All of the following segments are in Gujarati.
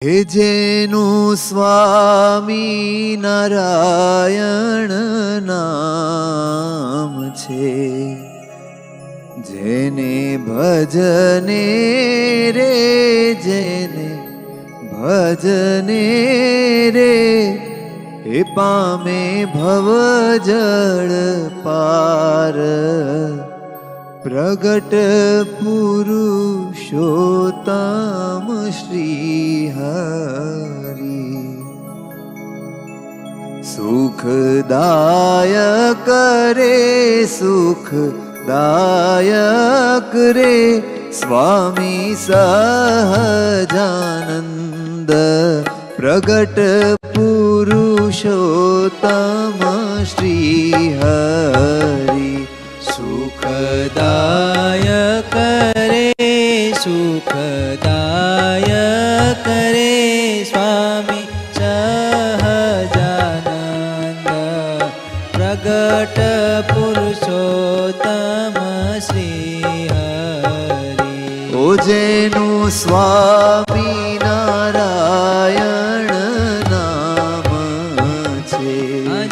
હે જેનું સ્વામી નારાયણ નામ છે, જેને ભજને રે, જેને ભજને રે, એ પામે ભવજળ પાર, પ્રગટ પુરુષોત્તમ શ્રી હરિ. સુખદાયક રે, સુખદાયક રે, સ્વામી સહજાનંદ, પ્રગટ પુરુષોત્તમ શ્રી હરિ. સુખદાયક રે, સુખદાયક રે, સ્વામી સહજાનંદ, પ્રગટ પુરુષોત્તમ શ્રી હરિ. ઓ જેનું સ્વામી નારાયણ નામ છે,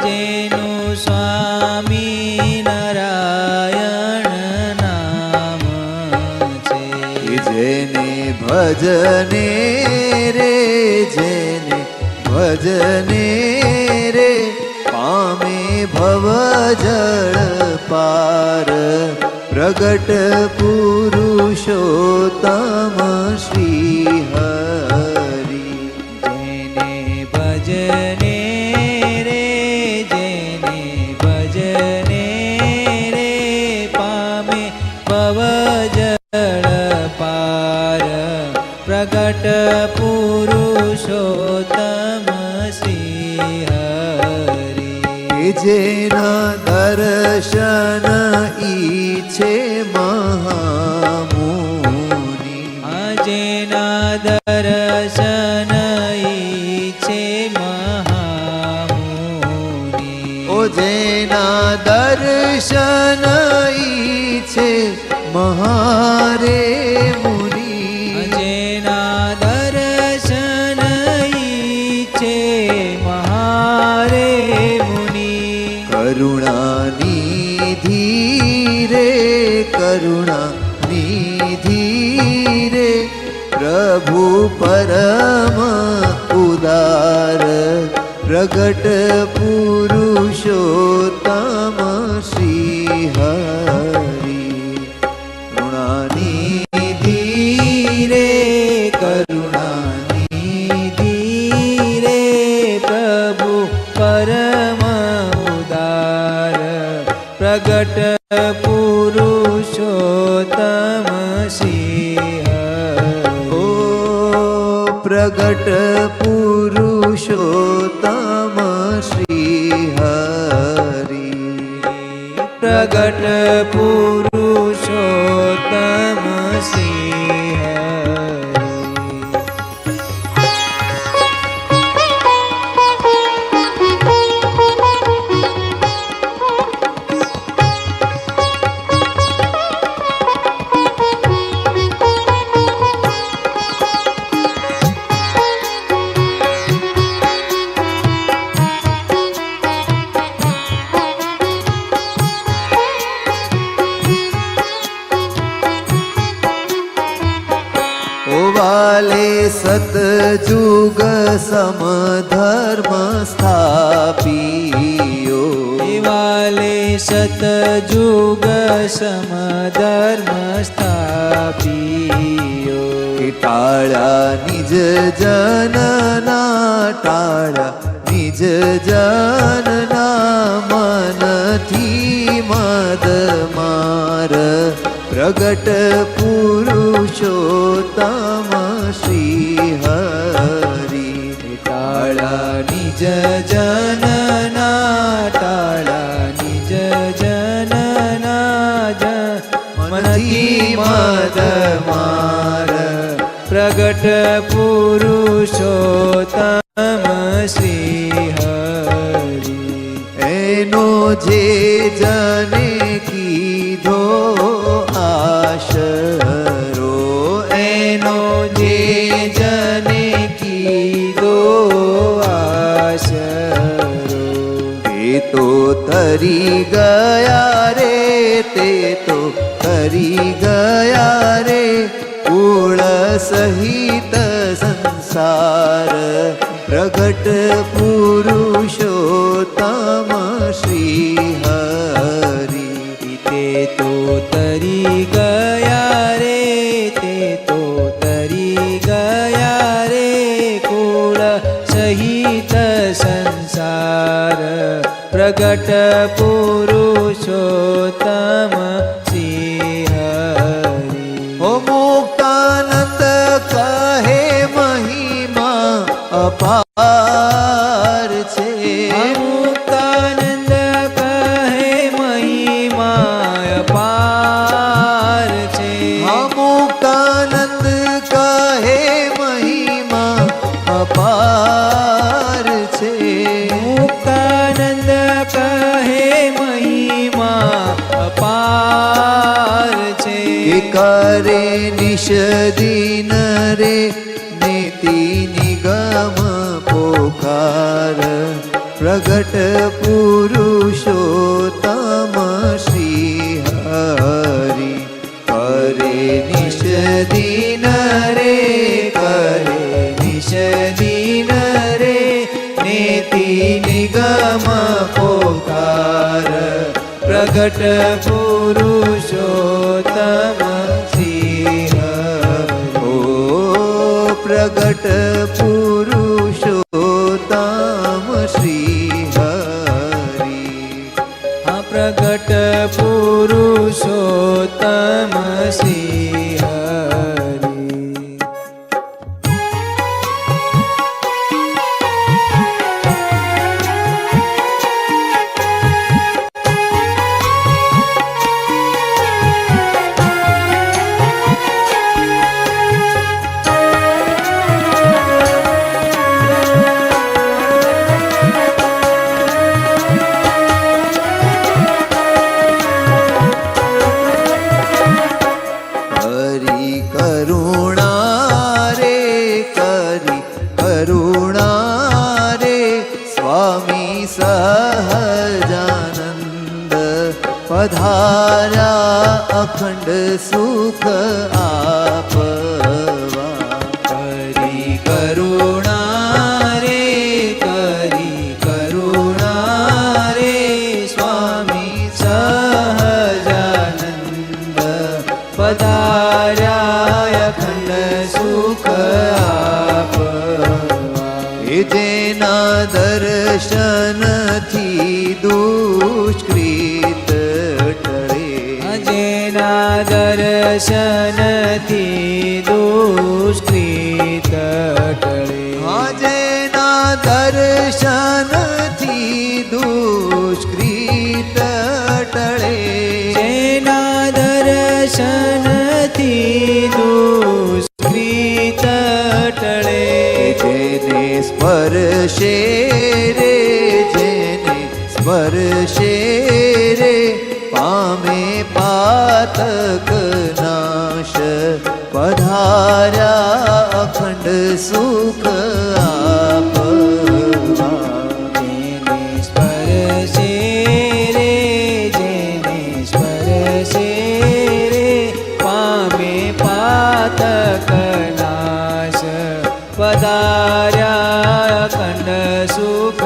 જેનું સ્વામી નારાયણ નામ છે, જેને ભજને રે, જેને ભજને રે, પામે ભવજળ પાર, પ્રગટ પુરુષોત્તમ શ્રી હરિ. જેને ભજને રે, જેને ભજને રે, પામે ભવજળ પાર, પ્રગટ પુરુષોત્તમ શ્રી હરિ. જેના દર્શન ઈચ્છે મહામુનિ, જેના દર્શન ઈચ્છે મહામુનિ, ઓ જેના દર્શન ઈચ્છે મહારે મુનિ, જેના દર્શન ઈચ્છે મહારે મુનિ, કરુણાનિધિ રે, કરુણાનિધિ રે, પ્રભુ પરમ ઉદાર, પ્રગટ પુરુષોત્તમ શ્રી હરિ. કરુણાનિધિ રે, કરુણાનિધિ રે, પ્રભુ પરમ ઉદાર, પ્રગટ પુરુષોત્તમ શ્રી હરિ. ઓ પ્રગટ પુરુષોત્તમ શ્રી હરિ. પ્રગટ પુરુષોત્તમ શ્રી હરિ. વાલે સતજુગ સમધર્મ સ્થાપીયો, વાલે સતજુગ સમધર્મ સ્થાપીયો, ટાળ્યા નિજ જનના, ટાળ્યા નિજ જનના, મનથી મદ માર, પ્રગટ પુરુષોત્તમ શ્રી હરિ. ટાળા નિજ જનના, ટાળા નિજ જનના, મનથી મદ માર, પ્રગટ પુરુષોત્તમ શ્રી હરિ. એનો જે જને કીધો આશરો, એનો જે જને કી કીધો આશરો. તે તો તરી ગયા રે, તે તો તરી ગયા રે, કુળ સહિત સંસાર પ્રગટ પુરુષોત્તમ શ્રી હરિ. તે તો તરી ગયા રે, તે તો તરી ગયા રે, કુળ સહિત સંસાર પ્રગટ પુરુષોત્તમ શ્રી હરિ. ઓ મુક્તાનંદ કહે મહિમા અપાર છે. મુક્તાનંદ કહે મહિમા અપાર છે. મુક્તાનંદ કહે મહિમા અપાર છે. મુક્તાનંદ કહે મહિમા અપાર છે. કે કરે નિશ દિન રે, નીતિ નિગમ પોકાર પ્રગટ પુરુષોત્તમ શ્રી હરિ. કરે નિશ દિન રે, કરે નિશ દિન રે, નીતિ નિગમ પોકાર પ્રગટ પુરુષોત્તમ શ્રી હરિ. ઓ પ્રગટ પુરુષોત્તમ શ્રી હરિ. આ પ્રગટ પુરુષોત્તમ શ્રી હરિ. કરી કરુણા રે, કરી કરુણા રે, સ્વામી સહજાનંદ પધાર્યા અખંડ સુખ આપવા. કરી કરુણા રે, કરી કરુણા રે, સ્વામી સહજાનંદ પધાર્યા અખંડ સુખ આપવા. એ જેના દર્શનથી દુષ્કૃત ટળે, જેના દર્શનથી દુષ્કૃત ટળે. જેના દર્શનથી દુષ્કૃત ટળે, જેના દર્શનથી દુષ્કૃત ટળે. જેને સ્પર્શે રે, જેને સ્પર્શે રે, પામે પાતક નાશ પધાર્યા અખંડ સુખ આપવા. જેને સ્પર્શે રે, જેને સ્પર્શે રે, પામે પાતક નાશ પધાર્યા અખંડ સુખ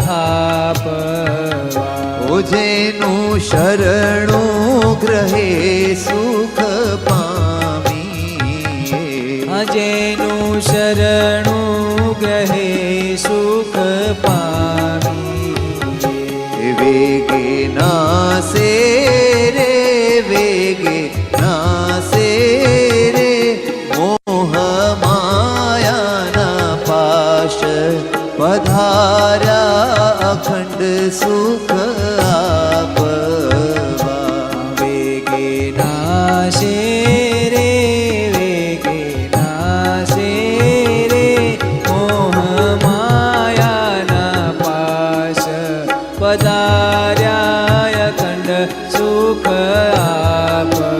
આપવા. ઓ જેનું શરણું ગ્રહે સુખ પામી, જેનું શરણું ગ્રહે સુખ પામી. વેગે નાસે રે, વેગે નાસે રે, મોહ માયાના પાશ પધાર્યા અખંડ સુખ આપવા. વેગે નાશે રે, વેગે નાશે રે, મોહ માયાના પાશ પધાર્યા અખંડ સુખ આપવા.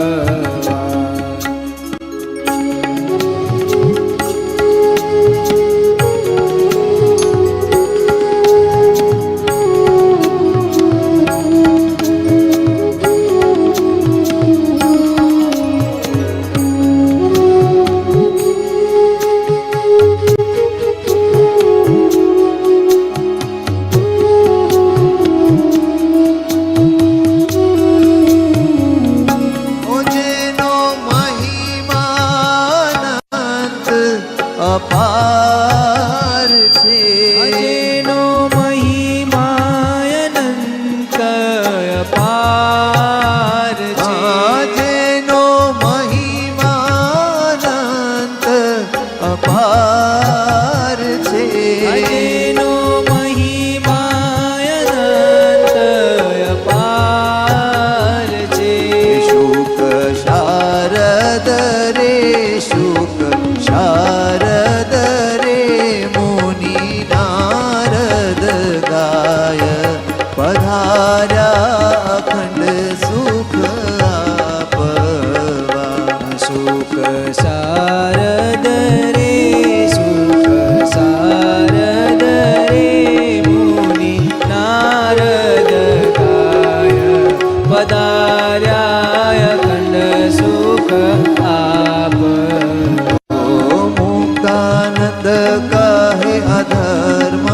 અધર્મ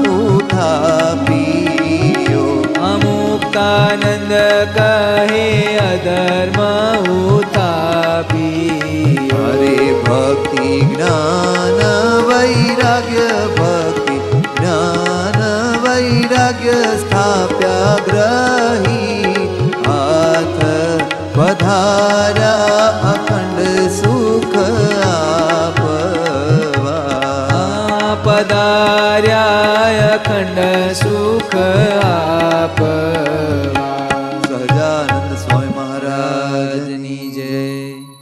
ઉથાપ્યો. અમુક્તાનંદ કહે અધર્મ ઉતાપી. હરે ભક્તિ જ્ઞાન વૈરાગ્ય ભક્તિ જ્ઞાન વૈરાગ્ય સ્થાપ્યા ગ્રહી. હાથ પધાર્યા અખંડ સુખ આપવા. પધાર્યા અખંડ સુખ આપ